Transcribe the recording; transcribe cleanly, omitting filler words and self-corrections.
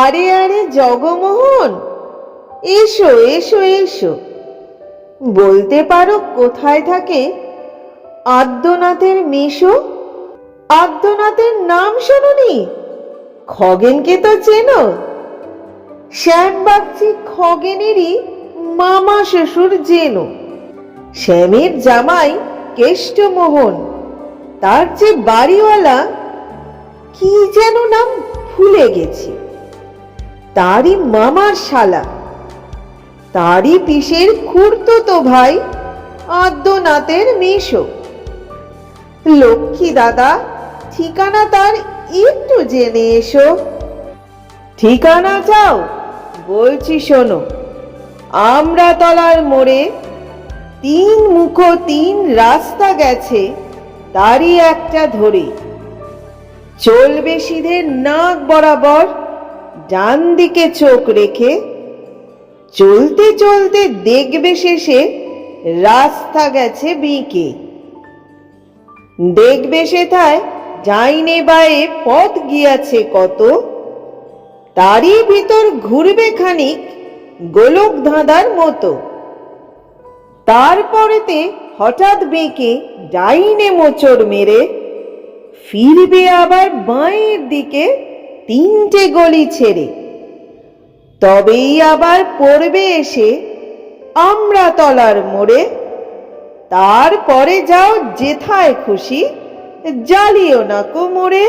আরে আরে জগমোহন, এসো এসো এসো। বলতে পারো কোথায় থাকে আদ্যনাথের মেশো? আদ্যনাথের নাম শোনোনি? খগেনকে তো চেনো? শ্যামবাগচি খগেনেরই মামা শ্বশুর জেনো। শ্যামের জামাই কেষ্টমোহন, তার যে বাড়িওয়ালা, কি যেন নাম ভুলে গেছি, তারই মামার শালা, তারই পিসের খুড়তুতো ভাই আদ্যনাথের মেশো। লক্ষ্মী দাদা, ঠিকানা তার একটু জেনে এসো। ঠিকানা চাও? বলছি শোনো। আমরাতলার মোড়ে 3 মুখো 3 রাস্তা গেছে, তারই একটা ধরে চলবে সিধে নাক বরাবর, ডান দিকে চোখ রেখে। চলতে চলতে দেখবে শেষে রাস্তা গেছে বিঁকে। দেখবে সেথায় ডাইনে বায়ে পথ গিয়াছে কত, তারই ভিতর ঘুরবে খানিক গোলক ধাঁধার মতো। তারপরেতে হঠাৎ বেঁকে ডাইনে মোচড় মেরে ফিরবে আবার বাঁয়ের দিকে 3টে গলি ছেড়ে। তবেই আবার পড়বে এসে আমরাতলার মোড়ে। তারপরে যাও যেথায় খুশি, জ্বালিও না কোমরে।